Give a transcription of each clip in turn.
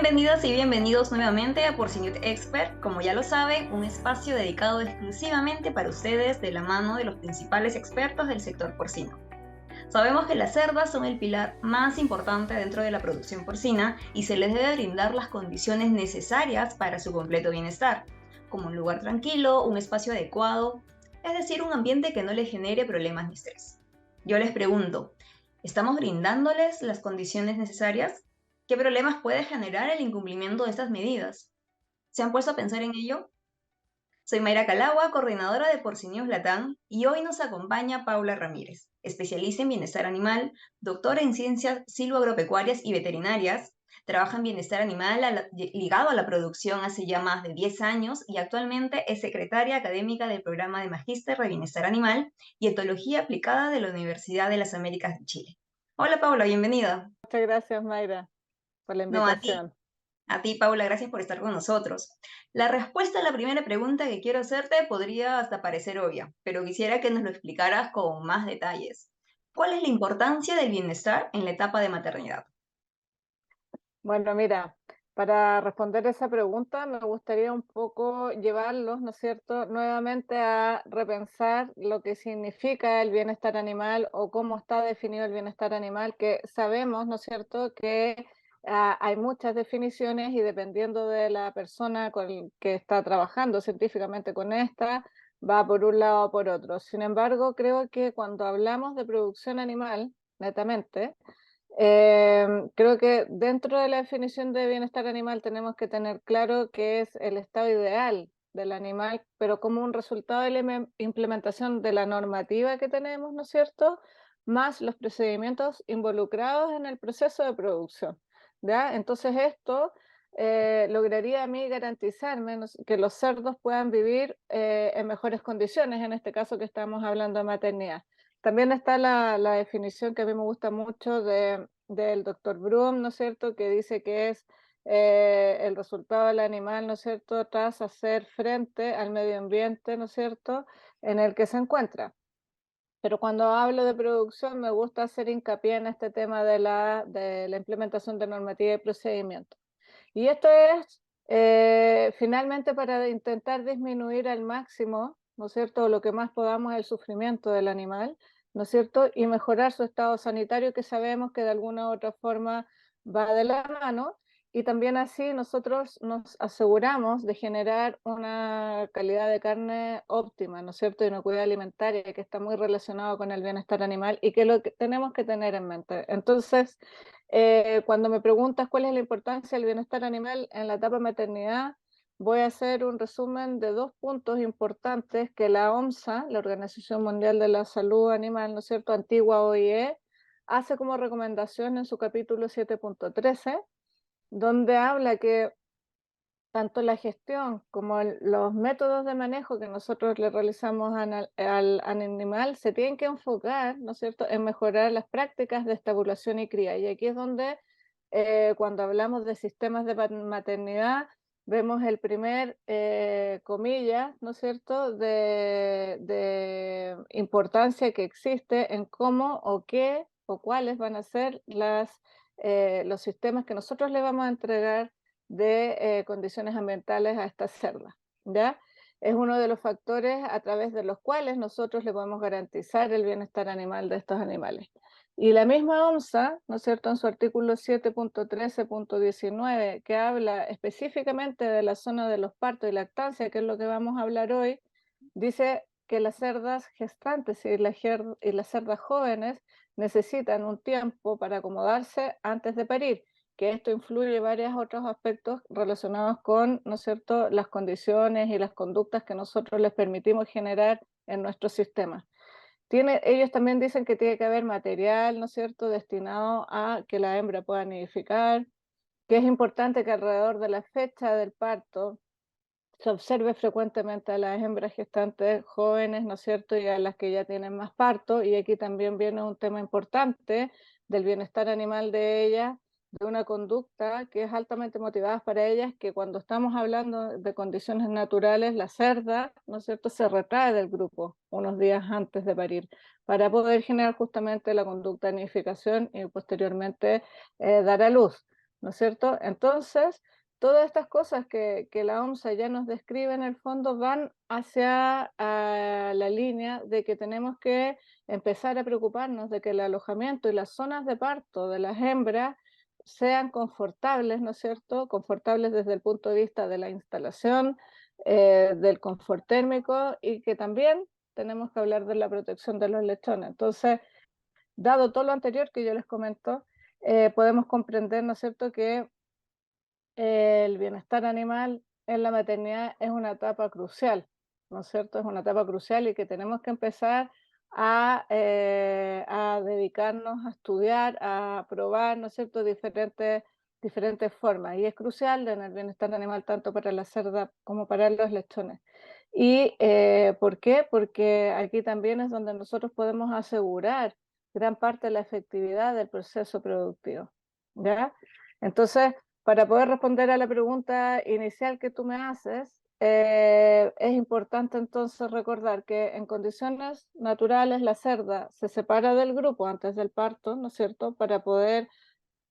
Bienvenidas y bienvenidos nuevamente a Porcinet Expert, como ya lo saben, un espacio dedicado exclusivamente para ustedes de la mano de los principales expertos del sector porcino. Sabemos que las cerdas son el pilar más importante dentro de la producción porcina y se les debe brindar las condiciones necesarias para su completo bienestar, como un lugar tranquilo, un espacio adecuado, es decir, un ambiente que no les genere problemas ni estrés. Yo les pregunto, ¿estamos brindándoles las condiciones necesarias? ¿Qué problemas puede generar el incumplimiento de estas medidas? ¿Se han puesto a pensar en ello? Soy Mayra Calagua, coordinadora de Porcineos Latam, y hoy nos acompaña Paula Ramírez, especialista en bienestar animal, doctora en ciencias silvoagropecuarias y veterinarias, trabaja en bienestar animal ligado a la producción hace ya más de 10 años y actualmente es secretaria académica del programa de Magíster de Bienestar Animal y Etología Aplicada de la Universidad de las Américas de Chile. Hola Paula, bienvenida. Muchas gracias, Mayra, por la No, a ti. invitación. A ti, Paula, gracias por estar con nosotros. La respuesta a la primera pregunta que quiero hacerte podría hasta parecer obvia, pero quisiera que nos lo explicaras con más detalles. ¿Cuál es la importancia del bienestar en la etapa de maternidad? Bueno, mira, para responder esa pregunta me gustaría un poco llevarlos, ¿no es cierto?, nuevamente a repensar lo que significa el bienestar animal o cómo está definido el bienestar animal, que sabemos, ¿no es cierto?, que hay muchas definiciones y dependiendo de la persona que está trabajando científicamente con esta, va por un lado o por otro. Sin embargo, creo que cuando hablamos de producción animal, netamente, creo que dentro de la definición de bienestar animal tenemos que tener claro que es el estado ideal del animal, pero como un resultado de la implementación de la normativa que tenemos, ¿no es cierto? Más los procedimientos involucrados en el proceso de producción, ¿ya? Entonces esto lograría a mí garantizarme que los cerdos puedan vivir en mejores condiciones, en este caso que estamos hablando de maternidad. También está la definición que a mí me gusta mucho del doctor Brum, ¿no es cierto?, que dice que es el resultado del animal, ¿no es cierto?, tras hacer frente al medio ambiente, ¿no es cierto?, en el que se encuentra. Pero cuando hablo de producción me gusta hacer hincapié en este tema de la implementación de normativa y procedimientos. Y esto es finalmente para intentar disminuir al máximo, ¿no es cierto?, lo que más podamos el sufrimiento del animal, ¿no es cierto?, y mejorar su estado sanitario, que sabemos que de alguna u otra forma va de la mano, y también así nosotros nos aseguramos de generar una calidad de carne óptima, ¿no es cierto?, y una cuidad alimentaria que está muy relacionado con el bienestar animal y que lo que tenemos que tener en mente. Entonces, cuando me preguntas cuál es la importancia del bienestar animal en la etapa de maternidad, voy a hacer un resumen de dos puntos importantes que la OMSA, la Organización Mundial de la Salud Animal, ¿no es cierto?, antigua OIE, hace como recomendación en su capítulo 7.13, donde habla que tanto la gestión como los métodos de manejo que nosotros le realizamos al animal se tienen que enfocar, ¿no es cierto?, en mejorar las prácticas de estabulación y cría. Y aquí es donde, cuando hablamos de sistemas de maternidad, vemos el primer, comillas, ¿no es cierto?, de importancia que existe en cómo o qué o cuáles van a ser los sistemas que nosotros le vamos a entregar de condiciones ambientales a estas cerdas, ¿ya? Es uno de los factores a través de los cuales nosotros le podemos garantizar el bienestar animal de estos animales. Y la misma OMSA, ¿no es cierto?, en su artículo 7.13.19, que habla específicamente de la zona de los partos y lactancia, que es lo que vamos a hablar hoy, dice que las cerdas gestantes y las cerdas jóvenes necesitan un tiempo para acomodarse antes de parir, que esto influye varios otros aspectos relacionados con, ¿no es cierto?, las condiciones y las conductas que nosotros les permitimos generar en nuestro sistema. Ellos también dicen que tiene que haber material, ¿no es cierto?, destinado a que la hembra pueda nidificar, que es importante que alrededor de la fecha del parto se observe frecuentemente a las hembras gestantes jóvenes, ¿no es cierto?, y a las que ya tienen más parto, y aquí también viene un tema importante del bienestar animal de ellas, de una conducta que es altamente motivada para ellas, que cuando estamos hablando de condiciones naturales, la cerda, ¿no es cierto?, se retrae del grupo unos días antes de parir, para poder generar justamente la conducta de nidificación y posteriormente dar a luz. ¿no es cierto? Entonces, todas estas cosas que la OMSA ya nos describe en el fondo van hacia la línea de que tenemos que empezar a preocuparnos de que el alojamiento y las zonas de parto de las hembras sean confortables, ¿no es cierto? Confortables desde el punto de vista de la instalación, del confort térmico y que también tenemos que hablar de la protección de los lechones. Entonces, dado todo lo anterior que yo les comento, podemos comprender, ¿no es cierto?, que el bienestar animal en la maternidad es una etapa crucial, ¿no es cierto? Es una etapa crucial y que tenemos que empezar a dedicarnos a estudiar, a probar, ¿no es cierto?, diferentes formas. Y es crucial en el bienestar animal tanto para la cerda como para los lechones. ¿Y por qué? Porque aquí también es donde nosotros podemos asegurar gran parte de la efectividad del proceso productivo, ¿ya? Entonces, para poder responder a la pregunta inicial que tú me haces, es importante entonces recordar que en condiciones naturales la cerda se separa del grupo antes del parto, ¿no es cierto?, para poder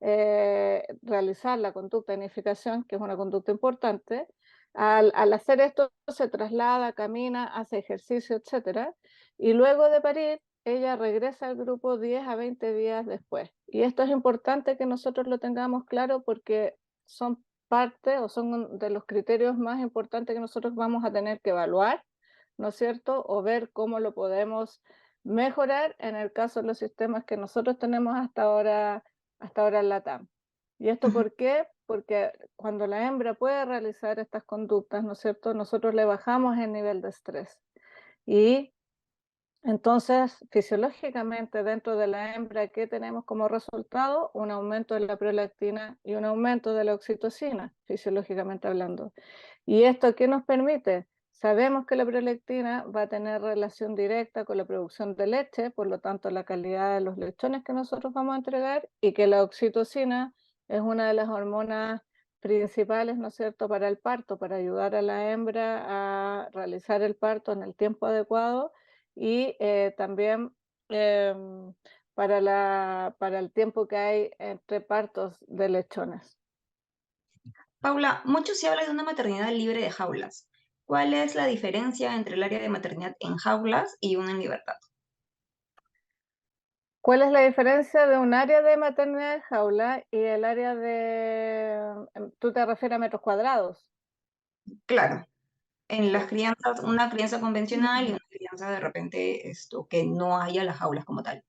realizar la conducta de nidificación, que es una conducta importante. Al hacer esto se traslada, camina, hace ejercicio, etcétera, y luego de parir, ella regresa al grupo 10 a 20 días después. Y esto es importante que nosotros lo tengamos claro porque son parte o son de los criterios más importantes que nosotros vamos a tener que evaluar, ¿no es cierto? O ver cómo lo podemos mejorar en el caso de los sistemas que nosotros tenemos hasta ahora en LATAM. ¿Y esto Ujú. por qué? Porque cuando la hembra puede realizar estas conductas, ¿no es cierto? Nosotros le bajamos el nivel de estrés. Y entonces, fisiológicamente, dentro de la hembra, ¿qué tenemos como resultado? Un aumento de la prolactina y un aumento de la oxitocina, fisiológicamente hablando. ¿Y esto qué nos permite? Sabemos que la prolactina va a tener relación directa con la producción de leche, por lo tanto la calidad de los lechones que nosotros vamos a entregar, y que la oxitocina es una de las hormonas principales, ¿no es cierto?, para el parto, para ayudar a la hembra a realizar el parto en el tiempo adecuado y también em, para el tiempo que hay entre partos de lechones. Paula, mucho se habla de una maternidad libre de jaulas. ¿Cuál es la diferencia entre el área de maternidad en jaulas y una en libertad? ¿Cuál es la diferencia de un área de maternidad de jaula y el área de, tú te refieres a metros cuadrados? Claro, en las Sí. crianzas, una crianza convencional y una crianza de repente esto, que no haya las jaulas como tal.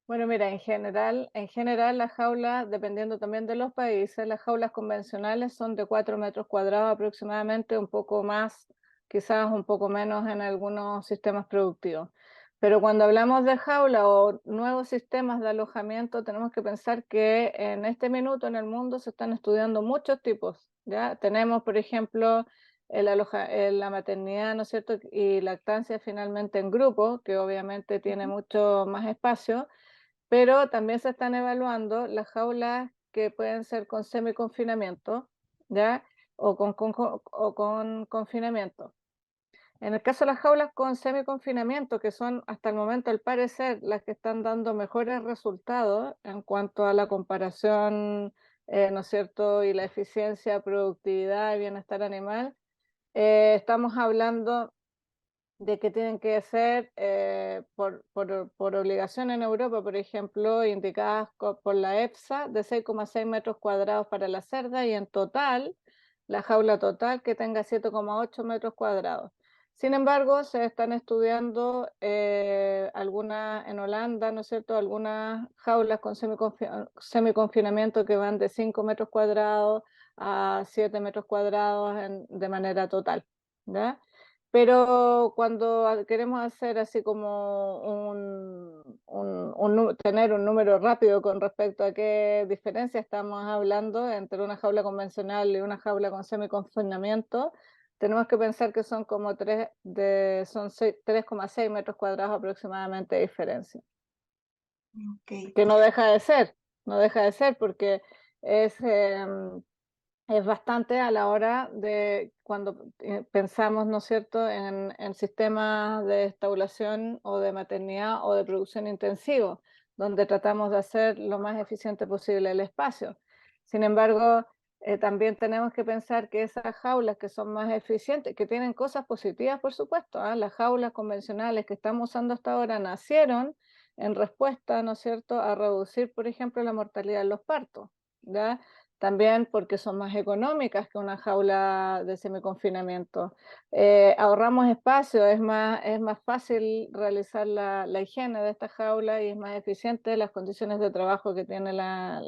Bueno, mira, en general las jaulas, dependiendo también de los países, las jaulas convencionales son de 4 metros cuadrados aproximadamente, un poco más, quizás un poco menos en algunos sistemas productivos. Pero cuando hablamos de jaula o nuevos sistemas de alojamiento, tenemos que pensar que en este minuto en el mundo se están estudiando muchos tipos, ¿ya? Tenemos, por ejemplo, la maternidad, ¿no es cierto? Y lactancia finalmente en grupo, que obviamente tiene mucho más espacio, pero también se están evaluando las jaulas que pueden ser con semiconfinamiento, ¿ya? O con confinamiento. En el caso de las jaulas con semiconfinamiento, que son hasta el momento, al parecer, las que están dando mejores resultados en cuanto a la comparación, ¿no es cierto?, y la eficiencia, productividad y bienestar animal, estamos hablando de que tienen que ser por obligación en Europa, por ejemplo, indicadas por la EFSA, de 6,6 metros cuadrados para la cerda y en total, la jaula total que tenga 7,8 metros cuadrados. Sin embargo, se están estudiando algunas en Holanda, ¿no es cierto?, algunas jaulas con semiconfinamiento que van de 5 metros cuadrados a 7 metros cuadrados de manera total, ¿ya? Pero cuando queremos hacer así como tener un número rápido con respecto a qué diferencia estamos hablando entre una jaula convencional y una jaula con semiconfinamiento, tenemos que pensar que son como 3,6 metros cuadrados aproximadamente de diferencia, Ok. que no deja de ser porque es, es bastante a la hora de cuando pensamos, ¿no es cierto?, en sistemas de estabulación o de maternidad o de producción intensivo, donde tratamos de hacer lo más eficiente posible el espacio. Sin embargo, también tenemos que pensar que esas jaulas que son más eficientes, que tienen cosas positivas, por supuesto, ¿ah? Las jaulas convencionales que estamos usando hasta ahora nacieron en respuesta, ¿no es cierto?, a reducir, por ejemplo, la mortalidad en los partos, ¿ya? También porque son más económicas que una jaula de semiconfinamiento. Ahorramos espacio, es más fácil realizar la higiene de esta jaula y es más eficiente las condiciones de trabajo que tiene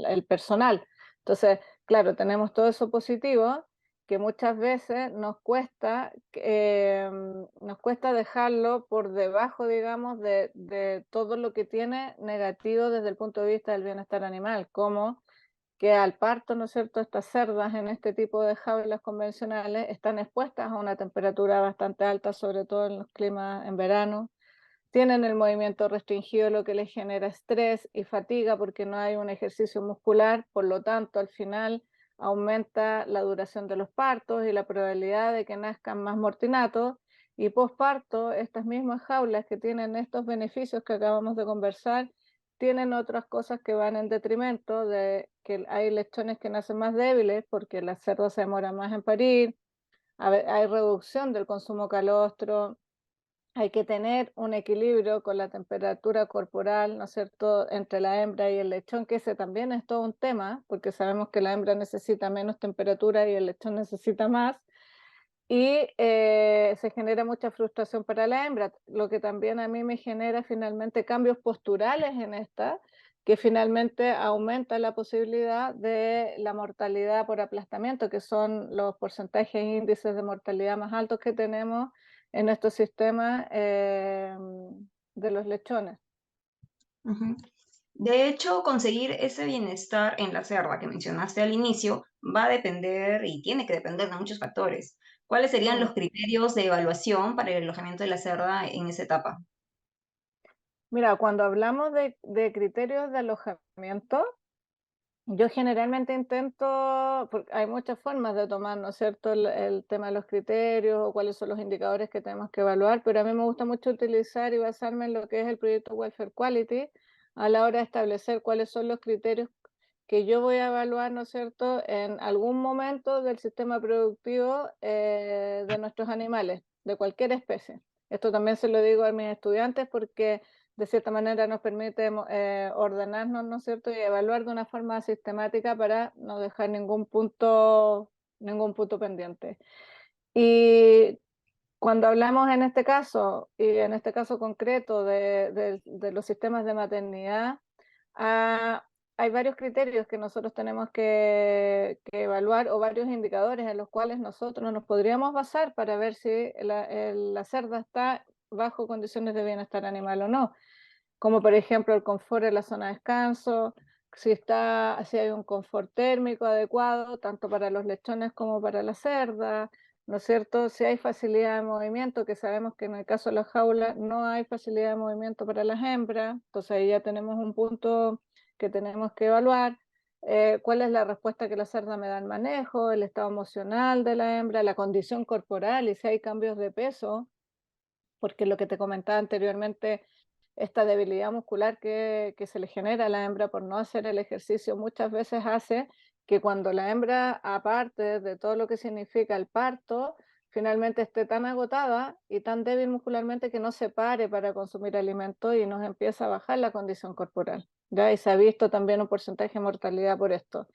el personal. Entonces, claro, tenemos todo eso positivo que muchas veces nos cuesta dejarlo por debajo, digamos, de todo lo que tiene negativo desde el punto de vista del bienestar animal, como que al parto, ¿no es cierto?, estas cerdas en este tipo de jaulas convencionales están expuestas a una temperatura bastante alta, sobre todo en los climas en verano. Tienen el movimiento restringido, lo que les genera estrés y fatiga porque no hay un ejercicio muscular, por lo tanto, al final aumenta la duración de los partos y la probabilidad de que nazcan más mortinatos. Y posparto, estas mismas jaulas que tienen estos beneficios que acabamos de conversar, tienen otras cosas que van en detrimento de que hay lechones que nacen más débiles porque las cerdas se demoran más en parir, hay reducción del consumo calostro, hay que tener un equilibrio con la temperatura corporal, ¿no es cierto?, entre la hembra y el lechón, que ese también es todo un tema, porque sabemos que la hembra necesita menos temperatura y el lechón necesita más, y se genera mucha frustración para la hembra, lo que también a mí me genera finalmente cambios posturales en esta, que finalmente aumenta la posibilidad de la mortalidad por aplastamiento, que son los porcentajes e índices de mortalidad más altos que tenemos en estos sistemas de los lechones. Ujú. De hecho, conseguir ese bienestar en la cerda que mencionaste al inicio va a depender y tiene que depender de muchos factores. ¿Cuáles serían Mm. los criterios de evaluación para el alojamiento de la cerda en esa etapa? Mira, cuando hablamos de criterios de alojamiento, yo generalmente intento, porque hay muchas formas de tomar, ¿no es cierto?, el tema de los criterios o cuáles son los indicadores que tenemos que evaluar, pero a mí me gusta mucho utilizar y basarme en lo que es el proyecto Welfare Quality a la hora de establecer cuáles son los criterios que yo voy a evaluar, ¿no es cierto?, en algún momento del sistema productivo de nuestros animales, de cualquier especie. Esto también se lo digo a mis estudiantes porque de cierta manera nos permite ordenarnos, ¿no es cierto?, y evaluar de una forma sistemática para no dejar ningún punto pendiente. Y cuando hablamos en este caso, y en este caso concreto de los sistemas de maternidad, ah, hay varios criterios que nosotros tenemos que evaluar o varios indicadores en los cuales nosotros nos podríamos basar para ver si la cerda está bajo condiciones de bienestar animal o no, como por ejemplo el confort en la zona de descanso, si hay un confort térmico adecuado, tanto para los lechones como para la cerda, ¿no es cierto? Si hay facilidad de movimiento, que sabemos que en el caso de las jaulas no hay facilidad de movimiento para las hembras, entonces ahí ya tenemos un punto que tenemos que evaluar. ¿Cuál es la respuesta que la cerda me da al manejo, el estado emocional de la hembra, la condición corporal y si hay cambios de peso? Porque lo que te comentaba anteriormente, esta debilidad muscular que se le genera a la hembra por no hacer el ejercicio muchas veces hace que cuando la hembra, aparte de todo lo que significa el parto, finalmente esté tan agotada y tan débil muscularmente que no se pare para consumir alimento y nos empieza a bajar la condición corporal. ¿Ya? Y se ha visto también un porcentaje de mortalidad por esto.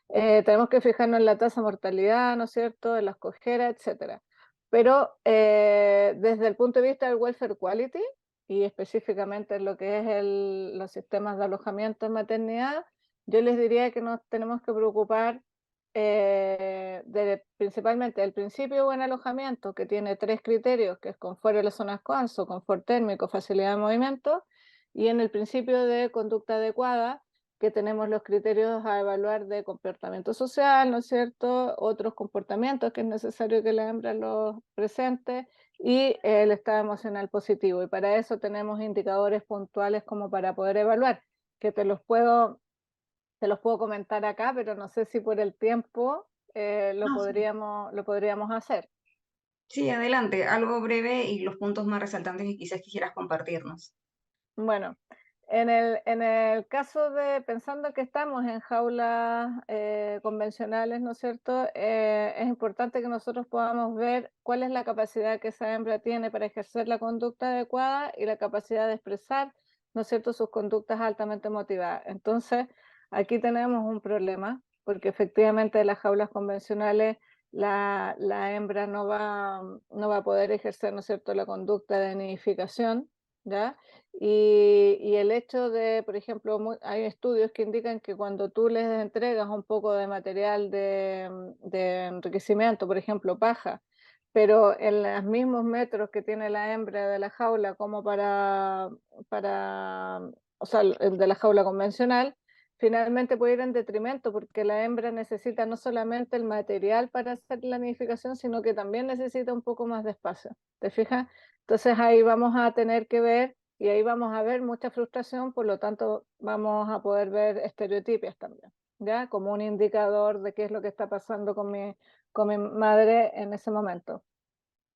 Tenemos que fijarnos en la tasa de mortalidad, ¿no es cierto?, en las cojeras, etcétera. Pero desde el punto de vista del welfare quality y específicamente en lo que es los sistemas de alojamiento en maternidad, yo les diría que nos tenemos que preocupar principalmente del principio de buen alojamiento, que tiene tres criterios, que es confort en las zonas CONSO, confort térmico, facilidad de movimiento, y en el principio de conducta adecuada, que tenemos los criterios a evaluar de comportamiento social, ¿no es cierto? Otros comportamientos que es necesario que la hembra los presente y el estado emocional positivo. Y para eso tenemos indicadores puntuales como para poder evaluar, que te los puedo comentar acá, pero no sé si por el tiempo Ah, sí. lo podríamos hacer. Sí, adelante, algo breve y los puntos más resaltantes que quizás quisieras compartirnos. Bueno. En el caso de, pensando que estamos en jaulas convencionales, ¿no es cierto? Es importante que nosotros podamos ver cuál es la capacidad que esa hembra tiene para ejercer la conducta adecuada y la capacidad de expresar, ¿no es cierto?, sus conductas altamente motivadas. Entonces, aquí tenemos un problema, porque efectivamente en las jaulas convencionales la hembra no va a poder ejercer, ¿no es cierto?, la conducta de nidificación, ¿ya? Y el hecho de, por ejemplo, hay estudios que indican que cuando tú les entregas un poco de material de enriquecimiento, por ejemplo, paja, pero en los mismos metros que tiene la hembra de la jaula como para, o sea, el de la jaula convencional, finalmente puede ir en detrimento porque la hembra necesita no solamente el material para hacer la nidificación, sino que también necesita un poco más de espacio. ¿Te fijas? Entonces ahí vamos a tener que ver y ahí vamos a ver mucha frustración, por lo tanto vamos a poder ver estereotipias también, ¿ya? Como un indicador de qué es lo que está pasando con mi madre en ese momento.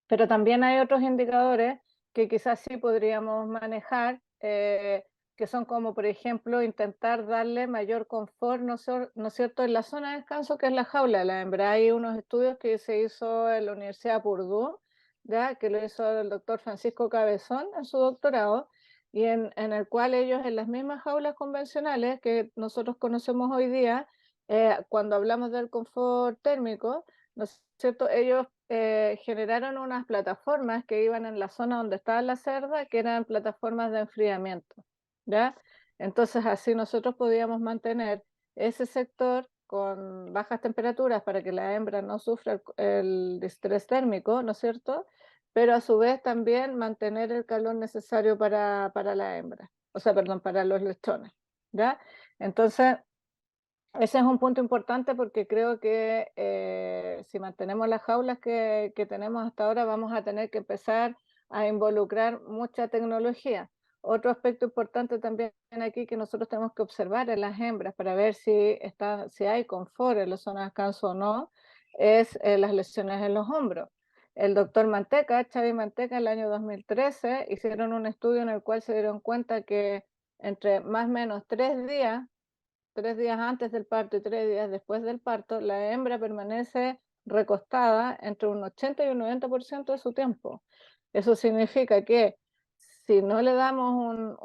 Pero también hay otros indicadores que quizás sí podríamos manejar, que son como, por ejemplo, intentar darle mayor confort, ¿no es cierto?, en la zona de descanso, que es la jaula de la hembra. Hay unos estudios que se hizo en la Universidad de Purdue, ¿ya?, que lo hizo el doctor Francisco Cabezón en su doctorado, y en el cual ellos en las mismas jaulas convencionales que nosotros conocemos hoy día, cuando hablamos del confort térmico, ¿no es cierto? Ellos generaron unas plataformas que iban en la zona donde estaba la cerda, que eran plataformas de enfriamiento, ¿ya? Entonces así nosotros podíamos mantener ese sector con bajas temperaturas para que la hembra no sufra el distrés térmico, ¿no es cierto? Pero a su vez también mantener el calor necesario para la hembra, o sea, perdón, para los lechones, ¿ya? Entonces, ese es un punto importante porque creo que si mantenemos las jaulas que tenemos hasta ahora, vamos a tener que empezar a involucrar mucha tecnología. Otro aspecto importante también aquí que nosotros tenemos que observar en las hembras para ver si hay confort en la zona de descanso o no, es las lesiones en los hombros. El doctor Manteca, Xavi Manteca, en el año 2013 hicieron un estudio en el cual se dieron cuenta que entre más o menos 3 días, 3 días antes del parto y 3 días después del parto, la hembra permanece recostada entre un 80 y un 90% de su tiempo. Eso significa que si no le damos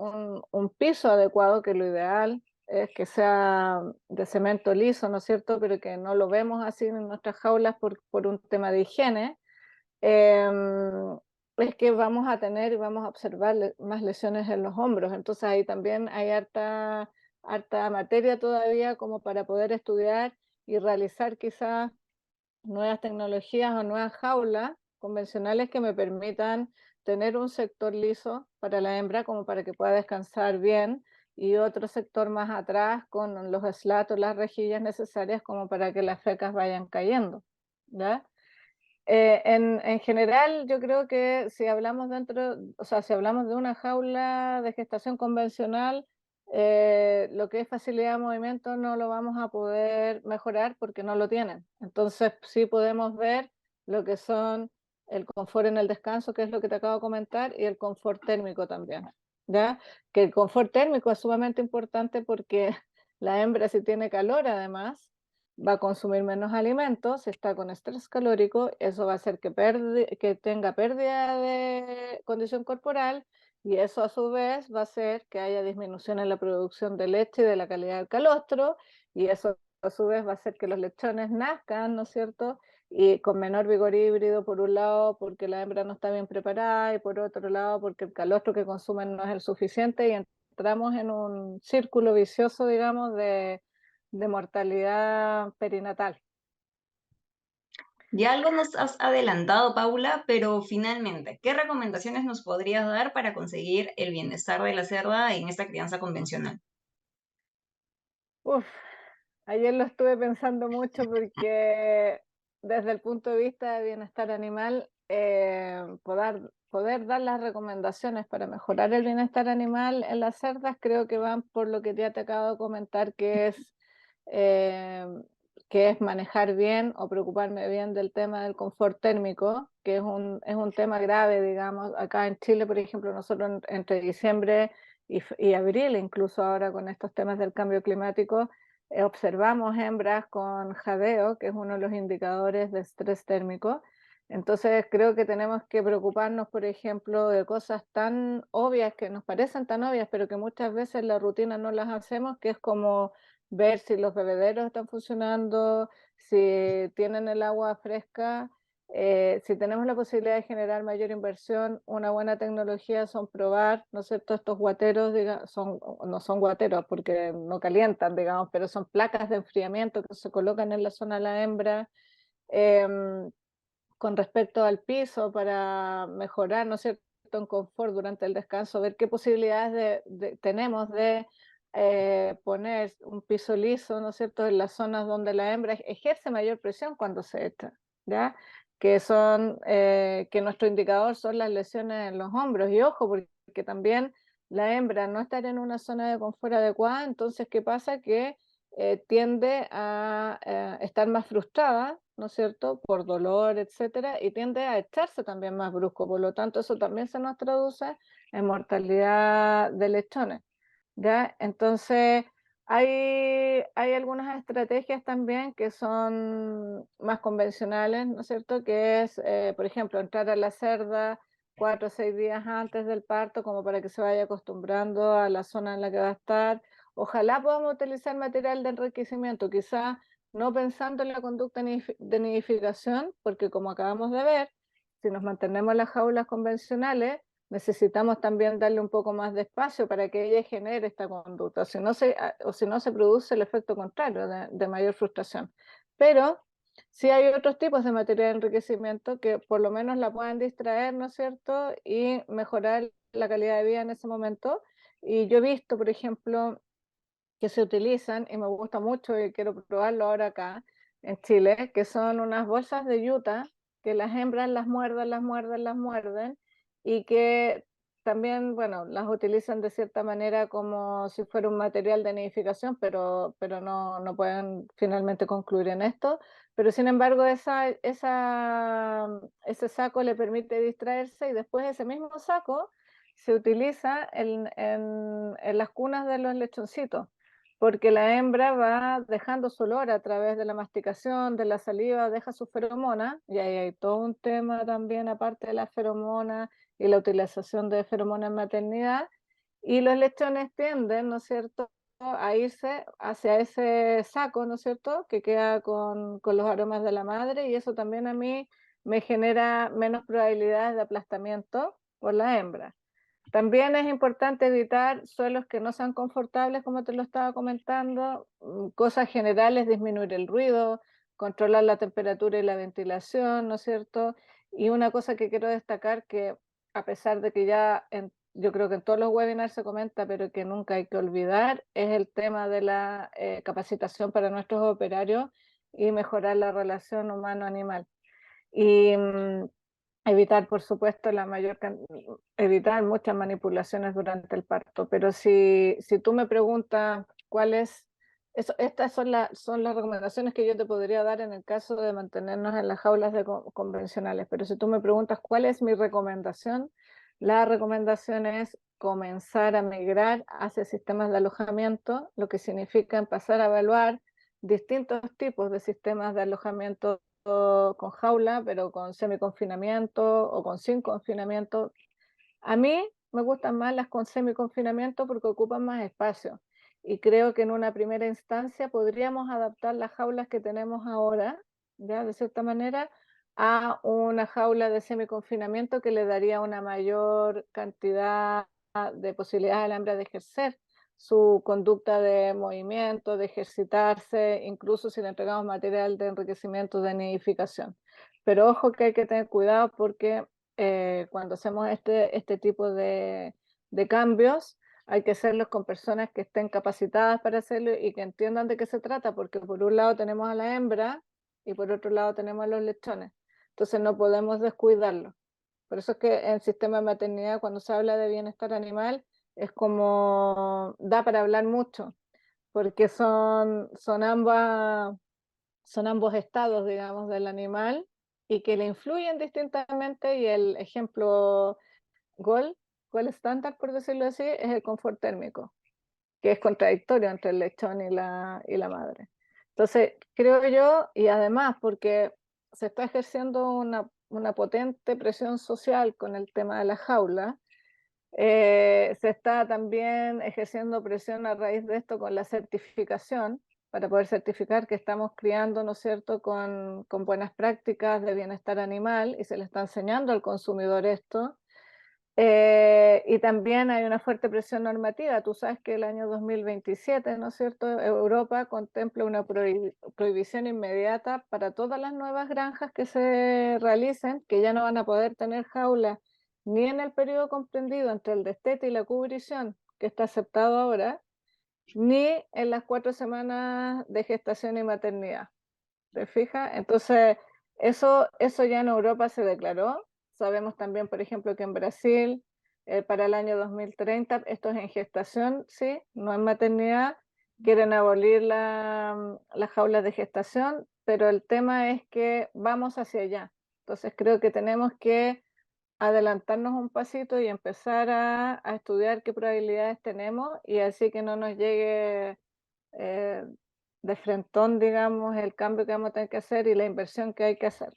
un piso adecuado, que lo ideal es que sea de cemento liso, ¿no es cierto? Pero que no lo vemos así en nuestras jaulas por un tema de higiene, em, es que vamos a tener y vamos a observar más lesiones en los hombros. Entonces ahí también hay harta materia todavía como para poder estudiar y realizar quizás nuevas tecnologías o nuevas jaulas convencionales que me permitan tener un sector liso para la hembra como para que pueda descansar bien y otro sector más atrás con los slats o las rejillas necesarias como para que las fecas vayan cayendo, ¿ya? En general, yo creo que si hablamos o sea, si hablamos de una jaula de gestación convencional, lo que es facilidad de movimiento no lo vamos a poder mejorar porque no lo tienen. Entonces, sí podemos ver lo que son el confort en el descanso, que es lo que te acabo de comentar, y el confort térmico también, ¿ya? Que el confort térmico es sumamente importante porque la hembra, si tiene calor además, va a consumir menos alimentos, si está con estrés calórico, eso va a hacer que tenga pérdida de condición corporal y eso a su vez va a hacer que haya disminución en la producción de leche y de la calidad del calostro y eso a su vez va a hacer que los lechones nazcan, ¿no es cierto? Y con menor vigor híbrido por un lado porque la hembra no está bien preparada y por otro lado porque el calostro que consumen no es el suficiente y entramos en un círculo vicioso, digamos, de mortalidad perinatal. Ya algo nos has adelantado, Paula, pero finalmente, ¿qué recomendaciones nos podrías dar para conseguir el bienestar de la cerda en esta crianza convencional? Uf, ayer lo estuve pensando mucho porque desde el punto de vista de bienestar animal, poder dar las recomendaciones para mejorar el bienestar animal en las cerdas creo que van por lo que ya te acabo de comentar, eh, que es manejar bien o preocuparme bien del tema del confort térmico, que es un tema grave, digamos. Acá en Chile, por ejemplo, nosotros entre diciembre y abril, incluso ahora con estos temas del cambio climático, observamos hembras con jadeo, que es uno de los indicadores de estrés térmico. Entonces creo que tenemos que preocuparnos, por ejemplo, de cosas tan obvias que nos parecen tan obvias, pero que muchas veces en la rutina no las hacemos, que es como ver si los bebederos están funcionando, si tienen el agua fresca. Si tenemos la posibilidad de generar mayor inversión, una buena tecnología son probar, ¿no es cierto? Estos guateros, no son guateros porque no calientan, digamos, pero son placas de enfriamiento que se colocan en la zona de la hembra. em, con respecto al piso para mejorar, ¿no es cierto?, en confort durante el descanso, ver qué posibilidades tenemos de poner un piso liso, ¿no es cierto?, en las zonas donde la hembra ejerce mayor presión cuando se echa, ¿ya? Que nuestro indicador son las lesiones en los hombros. Y ojo, porque también la hembra no estar en una zona de confort adecuada, entonces, ¿qué pasa? Que tiende a estar más frustrada, ¿no es cierto?, por dolor, etcétera, y tiende a echarse también más brusco. Por lo tanto, eso también se nos traduce en mortalidad de lechones, ¿ya? Entonces, hay algunas estrategias también que son más convencionales, ¿no es cierto?, que es, por ejemplo, entrar a la cerda 4 o 6 días antes del parto, como para que se vaya acostumbrando a la zona en la que va a estar. Ojalá podamos utilizar material de enriquecimiento, quizá no pensando en la conducta de nidificación, porque como acabamos de ver, si nos mantenemos en las jaulas convencionales, necesitamos también darle un poco más de espacio para que ella genere esta conducta, o si no se produce el efecto contrario de mayor frustración. Pero sí hay otros tipos de material de enriquecimiento que por lo menos la puedan distraer, ¿no es cierto?, y mejorar la calidad de vida en ese momento. Y yo he visto, por ejemplo, que se utilizan, y me gusta mucho y quiero probarlo ahora acá en Chile, que son unas bolsas de yuta que las hembras las muerden, las muerden, las muerden, y que también, bueno, las utilizan de cierta manera como si fuera un material de nidificación, pero no pueden finalmente concluir en esto. Pero sin embargo, ese saco le permite distraerse, y después ese mismo saco se utiliza en las cunas de los lechoncitos, porque la hembra va dejando su olor a través de la masticación, de la saliva, deja su feromona, y ahí hay todo un tema también aparte de la feromona y la utilización de feromonas en maternidad, y los lechones tienden, ¿no es cierto?, a irse hacia ese saco, ¿no es cierto?, que queda con los aromas de la madre, y eso también a mí me genera menos probabilidades de aplastamiento por la hembra. También es importante evitar suelos que no sean confortables, como te lo estaba comentando. Cosas generales, disminuir el ruido, controlar la temperatura y la ventilación, ¿no es cierto? Y una cosa que quiero destacar, que a pesar de que yo creo que en todos los webinars se comenta, pero que nunca hay que olvidar, es el tema de la capacitación para nuestros operarios y mejorar la relación humano-animal. Y evitar, por supuesto, evitar muchas manipulaciones durante el parto. Pero si tú me preguntas estas son las recomendaciones que yo te podría dar en el caso de mantenernos en las jaulas convencionales. Pero si tú me preguntas cuál es mi recomendación, la recomendación es comenzar a migrar hacia sistemas de alojamiento, lo que significa empezar a evaluar distintos tipos de sistemas de alojamiento con jaula, pero con semiconfinamiento o con sin confinamiento. A mí me gustan más las con semiconfinamiento porque ocupan más espacio, y creo que en una primera instancia podríamos adaptar las jaulas que tenemos ahora, ya de cierta manera, a una jaula de semiconfinamiento que le daría una mayor cantidad de posibilidades a la hembra de ejercer su conducta de movimiento, de ejercitarse, incluso si le entregamos material de enriquecimiento de nidificación. Pero ojo que hay que tener cuidado porque cuando hacemos este tipo de cambios, hay que hacerlos con personas que estén capacitadas para hacerlo y que entiendan de qué se trata, porque por un lado tenemos a la hembra y por otro lado tenemos a los lechones. Entonces no podemos descuidarlo. Por eso es que en sistema de maternidad, cuando se habla de bienestar animal, es como da para hablar mucho, porque son ambos estados, digamos, del animal, y que le influyen distintamente. Y el ejemplo Gol estándar, por decirlo así, es el confort térmico, que es contradictorio entre el lechón y la madre. Entonces, creo yo, y además porque se está ejerciendo una potente presión social con el tema de la jaula, se está también ejerciendo presión a raíz de esto con la certificación, para poder certificar que estamos criando, ¿no es cierto?, con buenas prácticas de bienestar animal y se le está enseñando al consumidor esto. Y también hay una fuerte presión normativa. Tú sabes que el año 2027, ¿no es cierto?, Europa contempla una prohibición inmediata para todas las nuevas granjas que se realicen, que ya no van a poder tener jaula ni en el periodo comprendido entre el destete y la cubrición, que está aceptado ahora, ni en las 4 semanas de gestación y maternidad. ¿Te fijas? Entonces, eso ya en Europa se declaró. Sabemos también, por ejemplo, que en Brasil, para el año 2030, esto es en gestación, sí, no en maternidad, quieren abolir las jaulas de gestación, pero el tema es que vamos hacia allá. Entonces, creo que tenemos que adelantarnos un pasito y empezar a estudiar qué probabilidades tenemos y así que no nos llegue eh, de frentón, digamos, el cambio que vamos a tener que hacer y la inversión que hay que hacer.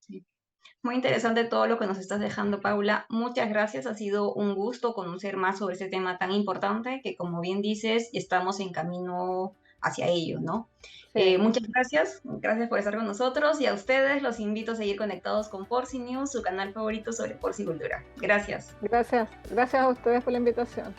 Sí. Muy interesante todo lo que nos estás dejando, Paula. Muchas gracias. Ha sido un gusto conocer más sobre este tema tan importante que, como bien dices, estamos en camino hacia ello, ¿no? Sí, Muchas gracias. Gracias por estar con nosotros y a ustedes los invito a seguir conectados con Porci News, su canal favorito sobre porcicultura. Gracias. gracias a ustedes por la invitación.